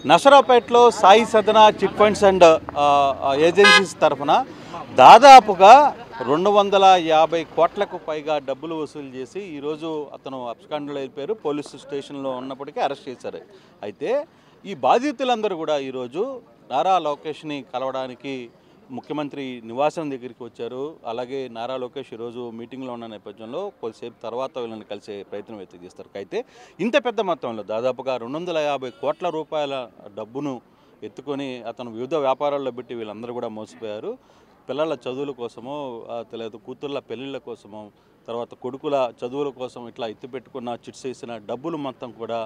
నసరాపేటలో Sai Sadana chit funds and agencies తరఫున దాదాపుగా 250 కోట్లకు పైగా డబ్బులు వసూలు చేసి ఈరోజు అతను అబ్స్కాండ్లో అయిపోయారు. పోలీసు స్టేషన్లో ఉన్నప్పటికీ అరెస్ట్ చేశారు. అయితే ఈ బాధితులందరూ కూడా ఈరోజు నారా లోకేష్ని కలవడానికి ముఖ్యమంత్రి నివాసం దగ్గరికి వచ్చారు. అలాగే నారా లోకేష్ ఈరోజు మీటింగ్లో ఉన్న నేపథ్యంలో కొద్దిసేపు తర్వాత వీళ్ళని కలిసే ప్రయత్నం అయితే చేస్తారు. అయితే ఇంత పెద్ద మొత్తంలో దాదాపుగా 250 కోట్ల రూపాయల డబ్బును ఎత్తుకొని అతను వివిధ వ్యాపారాల్లో పెట్టి వీళ్ళందరూ కూడా మోసపోయారు. పిల్లల చదువుల కోసమో తెలియదు కూతుర్ల పెళ్ళిళ్ళ కోసమో తర్వాత కొడుకుల చదువుల కోసం ఇట్లా ఎత్తిపెట్టుకున్న చిట్స్ వేసిన డబ్బులు మొత్తం కూడా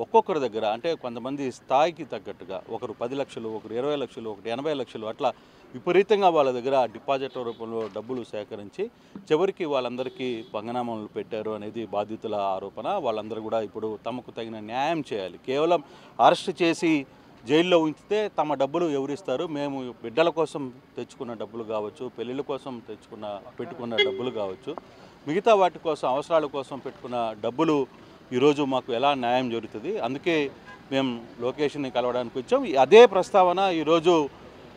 ఒక్కొక్కరి దగ్గర అంటే కొంతమంది స్థాయికి తగ్గట్టుగా ఒకరు 10 లక్షలు, ఒకరు 20 లక్షలు, ఒకరు 80 లక్షలు అట్లా విపరీతంగా వాళ్ళ దగ్గర డిపాజిట్ రూపంలో డబ్బులు సేకరించి చివరికి వాళ్ళందరికీ పంగనామాలు పెట్టారు అనేది బాధితుల ఆరోపణ. వాళ్ళందరూ కూడా ఇప్పుడు తమకు తగిన న్యాయం చేయాలి. కేవలం అరెస్ట్ చేసి జైల్లో ఉంచితే తమ డబ్బులు ఎవరిస్తారు? మేము బిడ్డల కోసం తెచ్చుకున్న డబ్బులు కావచ్చు, పెళ్ళిళ్ళ కోసం పెట్టుకున్న డబ్బులు కావచ్చు, మిగతా వాటి కోసం అవసరాల కోసం పెట్టుకున్న డబ్బులు ఈరోజు మాకు ఎలా న్యాయం జరుగుతుంది? అందుకే మేము లోకేష్ని కలవడానికి వచ్చాం. అదే ప్రస్తావన ఈరోజు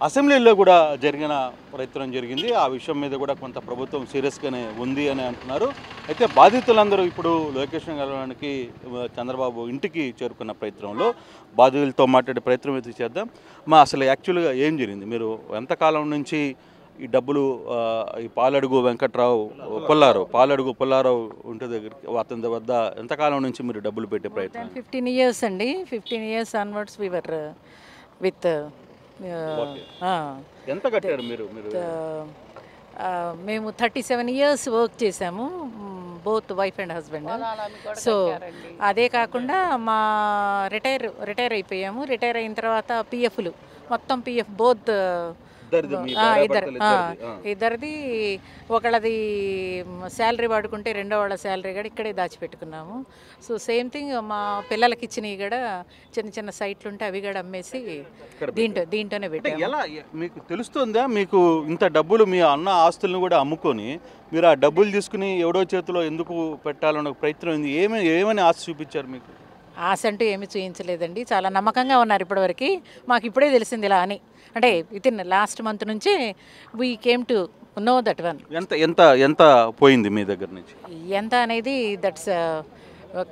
అసెంబ్లీలో కూడా జరిగిన ప్రయత్నం జరిగింది. ఆ విషయం మీద కూడా కొంత ప్రభుత్వం సీరియస్గానే ఉంది అని అంటున్నారు. అయితే బాధితులందరూ ఇప్పుడు లోకేష్ని కలవడానికి చంద్రబాబు ఇంటికి చేరుకున్న ప్రయత్నంలో బాధితులతో మాట్లాడే ప్రయత్నం అయితే చేద్దాం. అసలు యాక్చువల్గా ఏం జరిగింది? మీరు ఎంతకాలం నుంచి ఈ డబ్బులు ఈ పాలడుగు పుల్లారావు ఇంటి దగ్గరికి అతని వద్ద ఎంతకాలం నుంచి మీరు డబ్బులు పెట్టే ప్రయత్నం? 15 years అండి. 15 years onwards we were with ఎంత కట్టారు మీరు? మేము 37 years వర్క్ చేసాము, both wife and husband. So అదే కాకుండా మా రిటైర్ అయిపోయాము. రిటైర్ అయిన తర్వాత పిఎఫ్లు మొత్తం పిఎఫ్ బోత్ ఇద్దరిది ఒకళ్ళది శాలరీ వాడుకుంటే రెండో వాళ్ళ శాలరీ కూడా ఇక్కడే దాచిపెట్టుకున్నాము. సో సేమ్ థింగ్ మా పిల్లలకి ఇచ్చినవి కూడా చిన్న చిన్న సైట్లు ఉంటే అవి కూడా అమ్మేసి దీంట్లోనే పెట్టాము. ఎలా మీకు తెలుస్తుందా? మీకు ఇంత డబ్బులు మీ అన్న ఆస్తులను కూడా అమ్ముకొని మీరు ఆ డబ్బులు తీసుకుని ఎవడో చేతిలో ఎందుకు పెట్టాలన్న ప్రయత్నం ఉంది? ఏమని ఆశ చూపించారు మీకు? ఆశ అంటూ ఏమీ చూపించలేదండి. చాలా నమ్మకంగా ఉన్నారు ఇప్పటివరకు. మాకు ఇప్పుడే తెలిసింది ఇలా అని. అంటే వితిన్ లాస్ట్ మంత్ నుంచి we came to know that one. ఎంత పోయింది మీ దగ్గర నుంచి? ఎంత అనేది దట్స్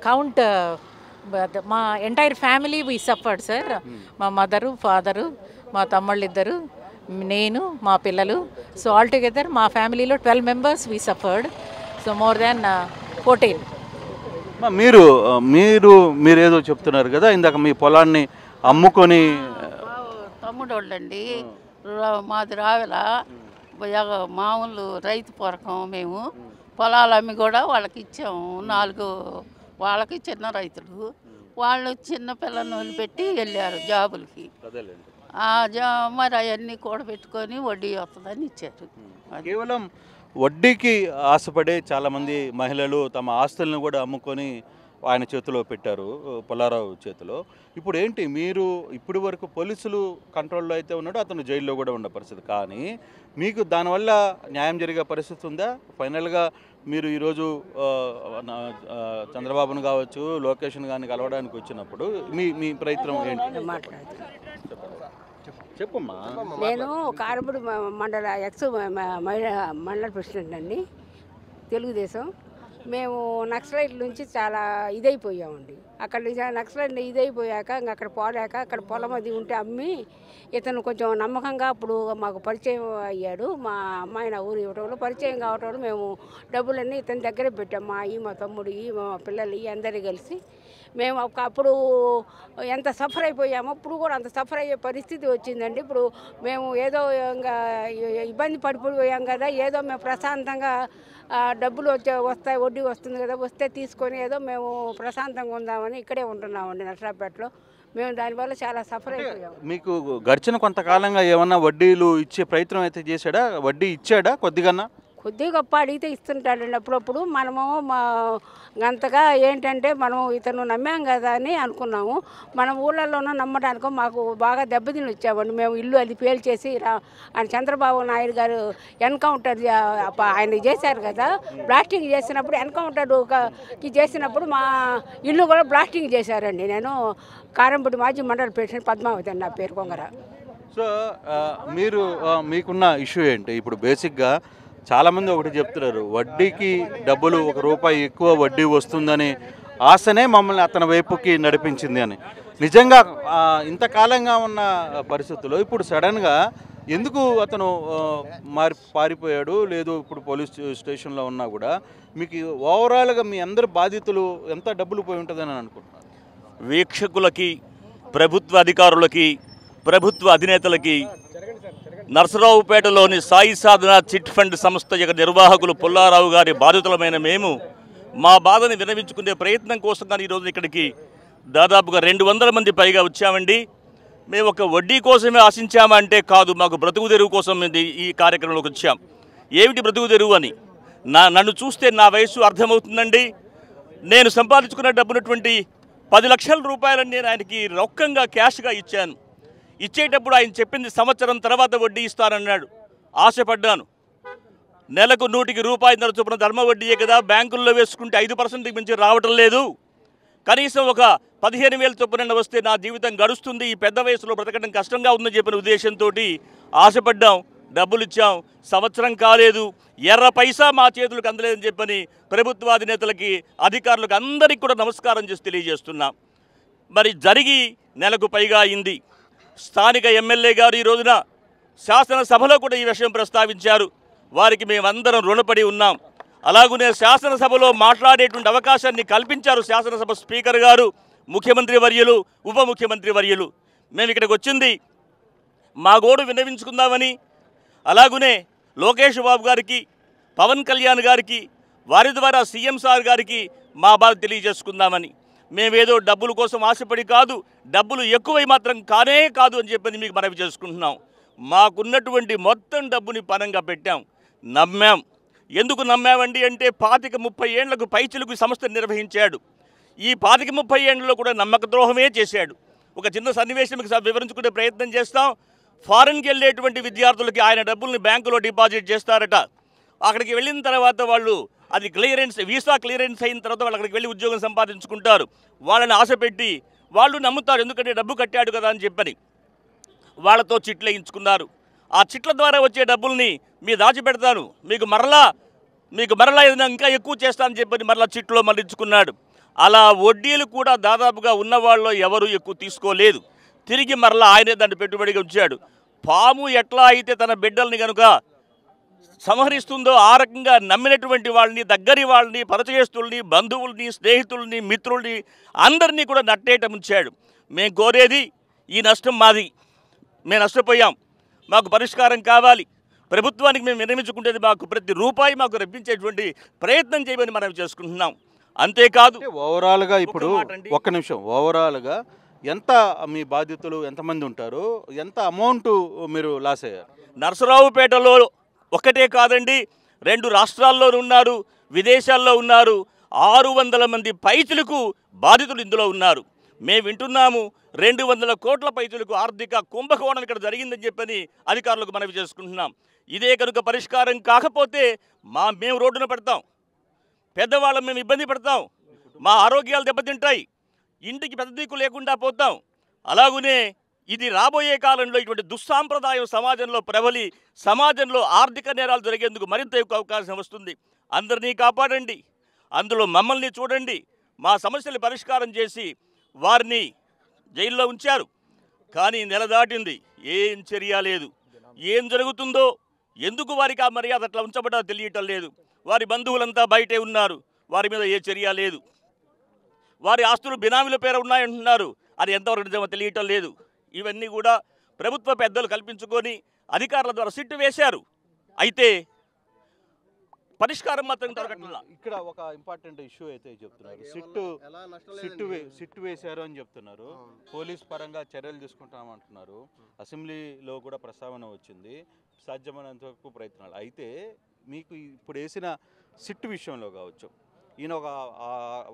కౌంట్. మా entire family we suffered sir. మా మదరు, ఫాదరు, మా తమ్ముళ్ళు ఇద్దరు, నేను, మా పిల్లలు. సో ఆల్ టుగెదర్ మా ఫ్యామిలీలో 12 members we suffered. So more than 14. మీరేదో చెప్తున్నారు కదా ఇందాక మీ పొలాన్ని అమ్ముకొని. తమ్ముడు వాళ్ళండి, మాది రావెల మామూలు రైతు పొరకం. మేము పొలాలు అమ్మి కూడా వాళ్ళకి ఇచ్చాము. 4 వాళ్ళకి చిన్న రైతులు, వాళ్ళు చిన్న పిల్లల్ని వదిలిపెట్టి వెళ్ళారు జాబులకి. మరి అవన్నీ కూడబెట్టుకొని వడ్డీ వస్తుందని ఇచ్చారు. కేవలం వడ్డీకి ఆశపడే చాలామంది మహిళలు తమ ఆస్తులను కూడా అమ్ముకొని ఆయన చేతిలో పెట్టారు, పుల్లారావు చేతిలో. ఇప్పుడు ఏంటి, మీరు ఇప్పటి వరకు పోలీసులు కంట్రోల్లో అయితే ఉన్నాడు, అతను జైల్లో కూడా ఉన్న పరిస్థితి. కానీ మీకు దానివల్ల న్యాయం జరిగే పరిస్థితి ఉందా? ఫైనల్గా మీరు ఈరోజు చంద్రబాబును కావచ్చు, లోకేష్ని కానీ కలవడానికి వచ్చినప్పుడు మీ ప్రయత్నం ఏంటి? చెప్పమ్మా. నేను కారపూడి మండల మండల ప్రెసిడెంట్ అండి, తెలుగుదేశం. మేము నక్సలైట్ల నుంచి చాలా ఇదైపోయామండి. అక్కడ నక్సలైట్ ఇదైపోయాక ఇంక అక్కడ పోలేక అక్కడ పొలం అది ఉంటే అమ్మి ఇతను కొంచెం నమ్మకంగా అప్పుడు మాకు పరిచయం అయ్యాడు. మా అమ్మాయి నా ఊరు ఇవ్వటంలో పరిచయం కావటంలో మేము డబ్బులన్నీ ఇతని దగ్గరే పెట్టాము. మా తమ్ముడు, మా పిల్లలు అందరూ కలిసి మేము అప్పుడు ఎంత సఫర్ అయిపోయామో ఇప్పుడు కూడా అంత సఫర్ అయ్యే పరిస్థితి వచ్చిందండి. ఇప్పుడు మేము ఏదో ఇంకా ఇబ్బంది పడిపోయాం కదా, ఏదో మేము ప్రశాంతంగా డబ్బులు వస్తాయి, వడ్డీ వస్తుంది కదా, వస్తే తీసుకొని ఏదో మేము ప్రశాంతంగా ఉందామని ఇక్కడే ఉంటున్నామండి నర్సరాపేటలో. మేము దానివల్ల చాలా సఫర్ అయిపోయాం. మీకు గడిచిన కొంతకాలంగా ఏమన్నా వడ్డీలు ఇచ్చే ప్రయత్నం అయితే చేశాడా? వడ్డీ ఇచ్చాడా? కొద్దిగా గొప్ప అడిగితే ఇస్తుంటాడండి అప్పుడప్పుడు. మనము అంతగా ఏంటంటే మనం ఇతను నమ్మాం కదా అని అనుకున్నాము. మన ఊళ్ళల్లోనూ నమ్మడానికో మాకు బాగా దెబ్బతిని వచ్చామండి. మేము ఇల్లు అది పేల్చేసి ఆయన చంద్రబాబు నాయుడు గారు ఎన్కౌంటర్ ఆయన చేశారు కదా, బ్లాస్టింగ్ చేసినప్పుడు ఎన్కౌంటర్కి చేసినప్పుడు మా ఇల్లు కూడా బ్లాస్టింగ్ చేశారండి. నేను కారంపూడి మాజీ మండల ప్రెసిడెంట్ పద్మావతి అండి నా పేరు కొంగర. సో మీరు మీకున్న ఇష్యూ ఏంటి? ఇప్పుడు బేసిక్గా చాలామంది ఒకటి చెప్తున్నారు, వడ్డీకి డబ్బులు ₹1 ఎక్కువ వడ్డీ వస్తుందని ఆశనే మమ్మల్ని అతని వైపుకి నడిపించింది అని. నిజంగా ఇంతకాలంగా ఉన్న పరిస్థితుల్లో ఇప్పుడు సడన్గా ఎందుకు అతను పారిపోయాడు? లేదు ఇప్పుడు పోలీస్ స్టేషన్లో ఉన్నా కూడా మీకు ఓవరాల్గా మీ అందరు బాధితులు ఎంత డబ్బులు పోయి ఉంటుందని అనుకుంటున్నారు? వీక్షకులకి, ప్రభుత్వ అధికారులకి, ప్రభుత్వ అధినేతలకి, నర్సరావుపేటలోని సాయి సాధన చిట్ ఫండ్ సంస్థ యొక్క నిర్వాహకులు పుల్లారావు గారి బాధితులమైన మేము మా బాధని వినవించుకునే ప్రయత్నం కోసం కానీ ఈరోజు ఇక్కడికి దాదాపుగా 200 మంది పైగా వచ్చామండి. మేము ఒక వడ్డీ కోసమే ఆశించామంటే కాదు, మాకు బ్రతుకు తెరువు కోసం ఈ కార్యక్రమంలోకి వచ్చాం. ఏమిటి బ్రతుకు తెరువు అని నన్ను చూస్తే నా వయసు అర్థమవుతుందండి. నేను సంపాదించుకున్న డబ్బునటువంటి 10 లక్షల రూపాయలని నేను ఆయనకి రొక్కంగా క్యాష్గా ఇచ్చాను. ఇచ్చేటప్పుడు ఆయన చెప్పింది సంవత్సరం తర్వాత వడ్డీ ఇస్తానన్నాడు. ఆశపడ్డాను. నెలకు 100కి రూపాయి చొప్పున ధర్మ వడ్డీయే కదా, బ్యాంకుల్లో వేసుకుంటే 5% మించి రావటం లేదు. కనీసం ఒక 15,000 చొప్పున వస్తే నా జీవితం గడుస్తుంది, ఈ పెద్ద వయసులో బ్రతకడం కష్టంగా ఉందని చెప్పిన ఉద్దేశంతో ఆశపడ్డాం. డబ్బులు ఇచ్చాం. సంవత్సరం కాలేదు, ఎర్ర పైసా మా చేతులకు అందలేదని చెప్పని ప్రభుత్వాధినేతలకి, అధికారులకు అందరికీ కూడా నమస్కారం చేసి తెలియజేస్తున్నాం. మరి జరిగి నెలకు పైగా అయింది. స్థానిక ఎమ్మెల్యే గారు ఈ రోజున శాసనసభలో కూడా ఈ విషయం ప్రస్తావించారు. వారికి మేమందరం రుణపడి ఉన్నాం. అలాగనే శాసనసభలో మాట్లాడేటువంటి అవకాశాన్ని కల్పించారు శాసనసభ స్పీకర్ గారు, ముఖ్యమంత్రి వర్యులు, ఉప ముఖ్యమంత్రి వర్యులు. మేము ఇక్కడికి వచ్చింది మా గోడు విన్నవించుకుందామని, అలాగనే లోకేష్ బాబు గారికి, పవన్ కళ్యాణ్ గారికి, వారి ద్వారా సీఎం సార్ గారికి మా బాధ తెలియజేసుకుందామని. మేమేదో డబ్బుల కోసం ఆశపడి కాదు, డబ్బులు ఎక్కువై మాత్రం కానే కాదు అని చెప్పని మీకు మనవి చేసుకుంటున్నాం. మాకున్నటువంటి మొత్తం డబ్బుని పనంగా పెట్టాం, నమ్మాం. ఎందుకు నమ్మామండి అంటే 25-30 ఏళ్లకు పైచిలుకు సంస్థ నిర్వహించాడు. ఈ 25-30 ఏళ్లలో కూడా నమ్మక ద్రోహమే చేశాడు. ఒక చిన్న సన్నివేశం వివరించుకునే ప్రయత్నం చేస్తాం. ఫారెన్కి వెళ్ళేటువంటి విద్యార్థులకి ఆయన డబ్బుల్ని బ్యాంకులో డిపాజిట్ చేస్తారట. అక్కడికి వెళ్ళిన తర్వాత వాళ్ళు అది క్లియరెన్స్, వీసా క్లియరెన్స్ అయిన తర్వాత వాళ్ళు అక్కడికి వెళ్ళి ఉద్యోగం సంపాదించుకుంటారు. వాళ్ళని ఆశపెట్టి వాళ్ళు నమ్ముతారు, ఎందుకంటే డబ్బు కట్టాడు కదా అని చెప్పని వాళ్ళతో చిట్లు వేయించుకున్నారు. ఆ చిట్ల ద్వారా వచ్చే డబ్బుల్ని మీరు దాచిపెడతాను, మీకు మరలా ఏదైనా ఇంకా ఎక్కువ చేస్తానని చెప్పని మరలా చిట్లో మళ్ళించుకున్నాడు. అలా వడ్డీలు కూడా దాదాపుగా ఉన్నవాళ్ళు ఎవరు ఎక్కువ తీసుకోలేదు. తిరిగి మరలా ఆయనే దాన్ని పెట్టుబడిగా ఉంచాడు. పాము ఎట్లా అయితే తన బిడ్డల్ని కనుక సంహరిస్తుందో ఆ రకంగా నమ్మినటువంటి వాళ్ళని, దగ్గరి వాళ్ళని, పరిచయస్తుల్ని, బంధువుల్ని, స్నేహితుల్ని, మిత్రుల్ని అందరినీ కూడా నట్టేట ముంచాడు. మేము కోరేది ఈ నష్టం మాది, మేము నష్టపోయాం, మాకు పరిష్కారం కావాలి. ప్రభుత్వానికి మేము విరమించుకుంటేది మాకు ప్రతి రూపాయి మాకు రప్పించేటువంటి ప్రయత్నం చేయమని మనం చేసుకుంటున్నాం. అంతేకాదు ఓవరాల్గా ఇప్పుడు ఒక్క నిమిషం, ఓవరాల్గా ఎంత మీ బాధితులు ఎంతమంది ఉంటారు, ఎంత అమౌంట్ మీరు లాస్ అయ్యారు? నర్సరావుపేటలో ఒకటే కాదండి, 2 రాష్ట్రాల్లో ఉన్నారు, విదేశాల్లో ఉన్నారు. 600 మంది పైచులకు బాధితులు ఇందులో ఉన్నారు. మేము వింటున్నాము 200 కోట్ల పైచులకు ఆర్థిక కుంభకోణం ఇక్కడ జరిగిందని చెప్పని అధికారులకు మనవి చేసుకుంటున్నాం. ఇదే కనుక పరిష్కారం కాకపోతే మేము రోడ్డున పడతాం, పెద్దవాళ్ళం మేము ఇబ్బంది పడతాం, మా ఆరోగ్యాలు దెబ్బతింటాయి, ఇంటికి పెద్ద దిక్కు లేకుండా పోతాం. అలాగనే ఇది రాబోయే కాలంలో ఇటువంటి దుస్సాంప్రదాయం సమాజంలో ప్రబలి సమాజంలో ఆర్థిక నేరాలు జరిగేందుకు మరింత ఎక్కువ అవకాశం వస్తుంది. అందరినీ కాపాడండి, అందులో మమ్మల్ని చూడండి. మా సమస్యలు పరిష్కారం చేసి వారిని జైల్లో ఉంచారు, కానీ నెల దాటింది, ఏం చర్య లేదు. ఏం జరుగుతుందో, ఎందుకు వారికి ఆ మర్యాద అట్లా ఉంచబడ్డా తెలియటం లేదు. వారి బంధువులంతా బయటే ఉన్నారు, వారి మీద ఏ చర్య లేదు. వారి ఆస్తులు బినామీల పేరు ఉన్నాయంటున్నారు, అది ఎంతవరకు నిజమో తెలియటం లేదు. ఇవన్నీ కూడా ప్రభుత్వ పెద్దలు కల్పించుకొని అధికారుల ద్వారా సిట్టు వేశారు, అయితే పరిష్కారం మాత్రం దొరకట్లా. ఇక్కడ ఒక ఇంపార్టెంట్ ఇష్యూ అయితే చెప్తున్నారు, సిట్టు వేశారు అని చెప్తున్నారు. పోలీస్ పరంగా చర్యలు తీసుకుంటామంటున్నారు. అసెంబ్లీలో కూడా ప్రస్తావన వచ్చింది, సాధ్యమైనంత వరకు ప్రయత్నాలు. అయితే మీకు ఇప్పుడు వేసిన సిట్ విషయంలో కావచ్చు, ఈయన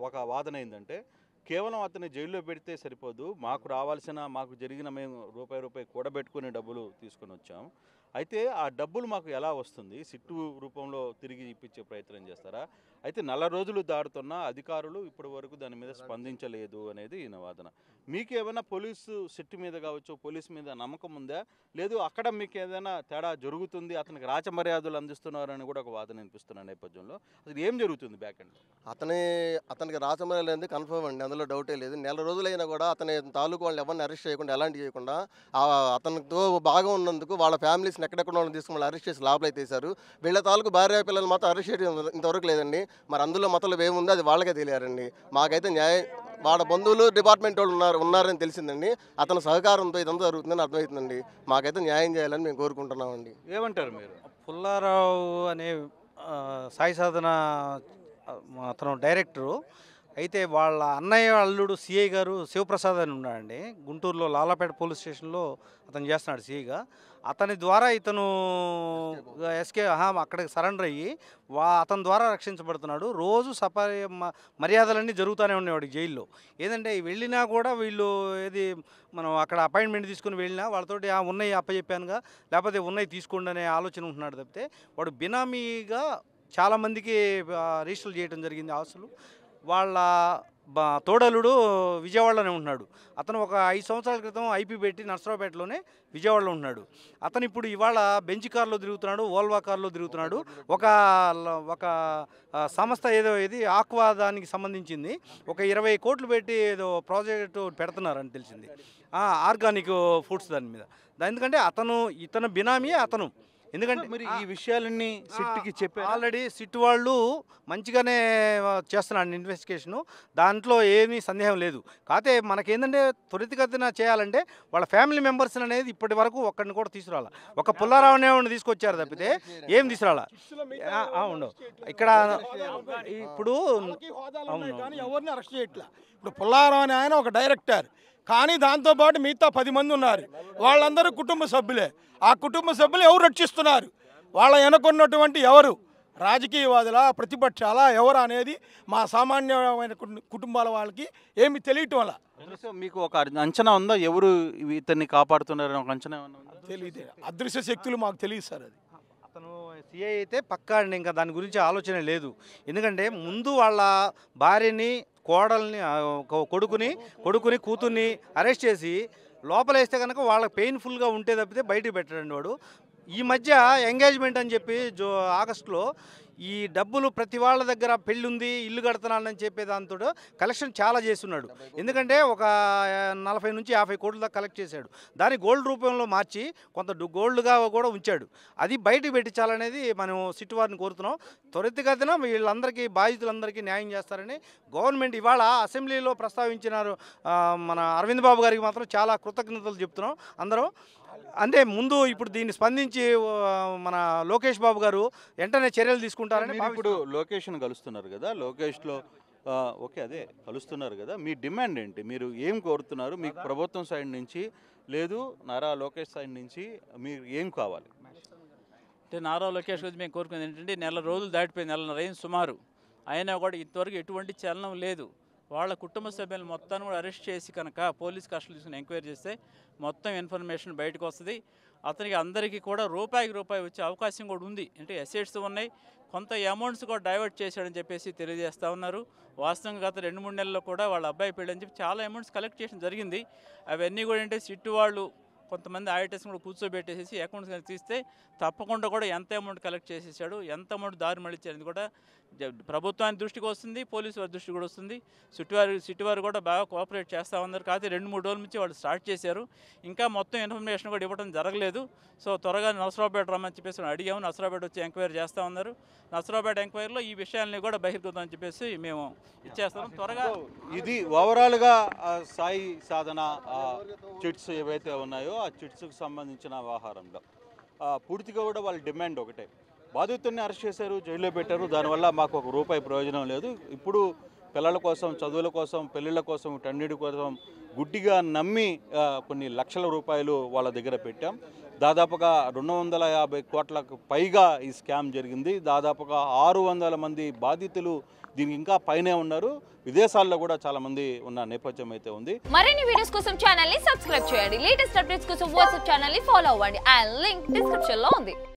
ఒక వాదన ఏంటంటే కేవలం అతన్ని జైల్లో పెడితే సరిపోదు, మాకు జరిగిన మేము రూపాయి కూడబెట్టుకునే డబ్బులు తీసుకొని వచ్చాం, అయితే ఆ డబ్బులు మాకు ఎలా వస్తుంది, సిట్టు రూపంలో తిరిగి ఇప్పించే ప్రయత్నం చేస్తారా? అయితే 4 రోజులు దాడుతున్న అధికారులు ఇప్పటి వరకు దాని మీద స్పందించలేదు అనేది ఈయన వాదన. మీకు ఏమైనా పోలీసు సిట్టు మీద కావచ్చు, పోలీసు మీద నమ్మకం ఉందా? లేదు అక్కడ మీకు ఏదైనా తేడా జరుగుతుంది, అతనికి రాచమర్యాదలు అందిస్తున్నారని కూడా ఒక వాదన వినిపిస్తున్న నేపథ్యంలో అసలు ఏం జరుగుతుంది బ్యాక్ ఎండ్? అతనికి రాచమర్యాదలు అనేది కన్ఫర్మ్ అండి, అందులో డౌటే లేదు. 4 రోజులైనా కూడా అతని తాలూకు వాళ్ళని ఎవరిని అరెస్ట్ చేయకుండా, ఎలాంటి చేయకుండా అతనితో బాగా ఉన్నందుకు వాళ్ళ ఫ్యామిలీస్ని ఎక్కడెక్కడ వాళ్ళని తీసుకుని వాళ్ళు అరెస్ట్ చేసి లోపల తీశారు. వీళ్ళ తాలూకు భార్య పిల్లలు మాత్రం అరెస్ట్ చేయడం ఇంతవరకు లేదండి. మరి అందులో మతలబు ఏముందో అది వాళ్ళకే తెలియారండి. మాకైతే వాళ్ళ బంధువులు డిపార్ట్మెంట్ వాళ్ళు ఉన్నారని తెలిసిందండి. అతని సహకారంతో ఇదంతా జరుగుతుందని అర్థమవుతుందండి. మాకైతే న్యాయం చేయాలని మేము కోరుకుంటున్నామండి. ఏమంటారు మీరు? పుల్లారావు అనే సాయి సాధన అతను డైరెక్టరు. అయితే వాళ్ళ అన్నయ్య అల్లుడు సిఐ గారు శివప్రసాద్ అని ఉన్నాడండి, గుంటూరులో లాలాపేట పోలీస్ స్టేషన్లో అతను చేస్తున్నాడు సిఐగా. అతని ద్వారా ఇతను అక్కడికి సరెండర్ అయ్యి అతని ద్వారా రక్షించబడుతున్నాడు. రోజు మర్యాదలన్నీ జరుగుతూనే ఉండేవాడు జైల్లో. ఏదంటే వెళ్ళినా కూడా వీళ్ళు మనం అక్కడ అపాయింట్మెంట్ తీసుకుని వెళ్ళినా వాళ్ళతోటి ఉన్నాయి అప్పచెప్పానుగా, లేకపోతే ఉన్నాయి తీసుకోండి అనే ఆలోచన ఉంటున్నాడు తప్పితే వాడు బినామీగా చాలామందికి రిజిస్టర్ చేయడం జరిగింది ఆస్తులు. వాళ్ళ తోడలుడు విజయవాడలోనే ఉంటున్నాడు. అతను ఒక 5 సంవత్సరాల క్రితం ఐపీ పెట్టి నర్సరావుపేటలోనే విజయవాడలో ఉంటున్నాడు. అతను ఇప్పుడు ఇవాళ బెంచ్ కార్లో తిరుగుతున్నాడు, ఓల్వా కార్లో తిరుగుతున్నాడు. ఒక సంస్థ ఆక్వా దానికి సంబంధించింది ఒక 20 కోట్లు పెట్టి ఏదో ప్రాజెక్టు పెడుతున్నారని తెలిసింది, ఆర్గానిక్ ఫుడ్స్ దాని మీద. ఎందుకంటే ఇతను బినామీ అతను. ఎందుకంటే మరి ఈ విషయాలన్నీ సిట్కి చెప్పారు. ఆల్రెడీ సిట్ వాళ్ళు మంచిగానే చేస్తున్నాడు ఇన్వెస్టిగేషను, దాంట్లో ఏమీ సందేహం లేదు. కాకపోతే మనకేంటంటే త్వరితగతిన చేయాలంటే వాళ్ళ ఫ్యామిలీ మెంబర్స్ అనేది ఇప్పటి వరకు ఒక్కడిని కూడా తీసుకురాల. ఒక పుల్లారావు అనేవాడిని తీసుకొచ్చారు తప్పితే ఏం తీసుకురాల. ఉండవు ఇక్కడ ఇప్పుడు ఎవరిని అరెస్ట్ చేయట్లా. ఇప్పుడు పుల్లారావు అనే ఆయన ఒక డైరెక్టర్, కానీ దాంతోపాటు మిగతా 10 మంది ఉన్నారు. వాళ్ళందరూ కుటుంబ సభ్యులే. ఆ కుటుంబ సభ్యులు ఎవరు రక్షిస్తున్నారు? వాళ్ళ వెనకున్నటువంటి ఎవరు? రాజకీయవాదుల, ప్రతిపక్షాల, ఎవరు అనేది మా సామాన్యమైన కుటుంబాల వాళ్ళకి ఏమి తెలియటం వల్ల. మీకు ఒక అంచనా ఉందా ఎవరు ఇతన్ని కాపాడుతున్నారని? ఒక అంచనా తెలియదు. అదృశ్య శక్తులు మాకు తెలియదు సార్. అది అతను సిఐ అయితే పక్కా అండి, ఇంకా దాని గురించి ఆలోచన లేదు. ఎందుకంటే ముందు వాళ్ళ భార్యని, కోడల్ని, కొడుకుని కూతుర్ని అరెస్ట్ చేసి లోపలేస్తే కనుక వాళ్ళకి పెయిన్ఫుల్గా ఉంటే తప్పితే బయటికి పెట్టడండి వాడు. ఈ మధ్య ఎంగేజ్మెంట్ అని చెప్పి ఆగస్టులో ఈ డబ్బులు ప్రతి వాళ్ళ దగ్గర పెళ్ళి ఉంది, ఇల్లు కడుతున్నానని చెప్పే దాంతో కలెక్షన్ చాలా చేస్తున్నాడు. ఎందుకంటే ఒక 40 నుంచి 50 కోట్ల దాకా కలెక్ట్ చేశాడు. దాన్ని గోల్డ్ రూపంలో మార్చి కొంత గోల్డ్గా కూడా ఉంచాడు. అది బయటకు పెట్టించాలనేది మనం సిట్ వారిని కోరుతున్నాం. త్వరితగతిన వీళ్ళందరికీ, బాధితులందరికీ న్యాయం చేస్తారని గవర్నమెంట్ ఇవాళ అసెంబ్లీలో ప్రస్తావించినారు. మన అరవింద్ బాబు గారికి మాత్రం చాలా కృతజ్ఞతలు చెప్తున్నాం అందరం. అంటే ముందు ఇప్పుడు దీన్ని స్పందించి మన లోకేష్ బాబు గారు వెంటనే చర్యలు తీసుకుంటారని. ఇప్పుడు లోకేష్ను కలుస్తున్నారు కదా, లోకేష్లో కలుస్తున్నారు కదా, మీ డిమాండ్ ఏంటి? మీరు ఏం కోరుతున్నారు? మీకు ప్రభుత్వం సైడ్ నుంచి, లేదు నారా లోకేష్ సైడ్ నుంచి మీరు ఏం కావాలి? అంటే నారా లోకేష్ గురించి మేము కోరుకునేది ఏంటంటే, 4 రోజులు దాటిపోయింది, 1.5 నెలలు సుమారు, అయినా కూడా ఇంతవరకు ఎటువంటి చలనం లేదు. వాళ్ళ కుటుంబ సభ్యులు మొత్తాన్ని కూడా అరెస్ట్ చేసి కనుక పోలీస్ కస్టడీ తీసుకుని ఎంక్వైరీ చేస్తే మొత్తం ఇన్ఫర్మేషన్ బయటకు వస్తుంది. అతనికి అందరికీ కూడా రూపాయికి రూపాయి వచ్చే అవకాశం కూడా ఉంది. అంటే అసెట్స్ ఉన్నాయి, కొంత అమౌంట్స్ కూడా డైవర్ట్ చేశాడని చెప్పేసి తెలియజేస్తూ ఉన్నారు. వాస్తవంగా గత 2-3 నెలల్లో కూడా వాళ్ళ అబ్బాయి పెళ్ళి అని చెప్పి చాలా అమౌంట్స్ కలెక్ట్ చేయడం జరిగింది. అవన్నీ కూడా అంటే సిట్టు వాళ్ళు కొంతమంది ఆడిటర్స్ కూడా కూర్చోబెట్టేసి అకౌంట్స్ కనుక తీస్తే తప్పకుండా కూడా ఎంత అమౌంట్ కలెక్ట్ చేసేసాడు, ఎంత అమౌంట్ దారి మళ్ళించారని కూడా ప్రభుత్వానికి దృష్టికి వస్తుంది, పోలీసు వారి దృష్టికి కూడా వస్తుంది. సిటీ వారు కూడా బాగా కోఆపరేట్ చేస్తూ ఉన్నారు. కాకపోతే 2-3 రోజుల నుంచి వాళ్ళు స్టార్ట్ చేశారు, ఇంకా మొత్తం ఇన్ఫర్మేషన్ కూడా ఇవ్వడం జరగలేదు. సో త్వరగా నర్సరావుపేట రమ్మని చెప్పేసి అడిగాము. నర్సరావుపేట వచ్చి ఎంక్వైరీ చేస్తూ ఉన్నారు. నర్సరావుపేట ఎంక్వైరీలో ఈ విషయాలని కూడా బహిర్గతం అని చెప్పేసి మేము ఇచ్చేస్తాం త్వరగా. ఇది ఓవరాల్గా సాయి సాధన చిట్స్ ఏవైతే ఉన్నాయో ఆ చిట్స్కి సంబంధించిన వ్యవహారంలో పూర్తిగా కూడా వాళ్ళ డిమాండ్ ఒకటే. బాధితుడిని అరెస్ట్ చేశారు, జైల్లో పెట్టారు, దానివల్ల మాకు ₹1 ప్రయోజనం లేదు. ఇప్పుడు పిల్లల కోసం, చదువుల కోసం, పెళ్ళిళ్ళ కోసం, వీటన్నిటి కోసం గుడ్డిగా నమ్మి కొన్ని లక్షల రూపాయలు వాళ్ళ దగ్గర పెట్టాం. దాదాపుగా 250 కోట్లకు పైగా ఈ స్కామ్ జరిగింది. దాదాపుగా 600 మంది బాధితులు దీనికి ఇంకా పైనే ఉన్నారు. విదేశాల్లో కూడా చాలా మంది ఉన్న నేపథ్యం అయితే ఉంది. మరిన్ని వీడియోస్ కోసం ఛానల్ ని సబ్స్క్రైబ్ చేయండి. లేటెస్ట్ అప్డేట్స్ కోసం వాట్సాప్ ఛానల్ ని ఫాలో అవ్వండి. ఆ లింక్ డిస్క్రిప్షన్ లో ఉంది.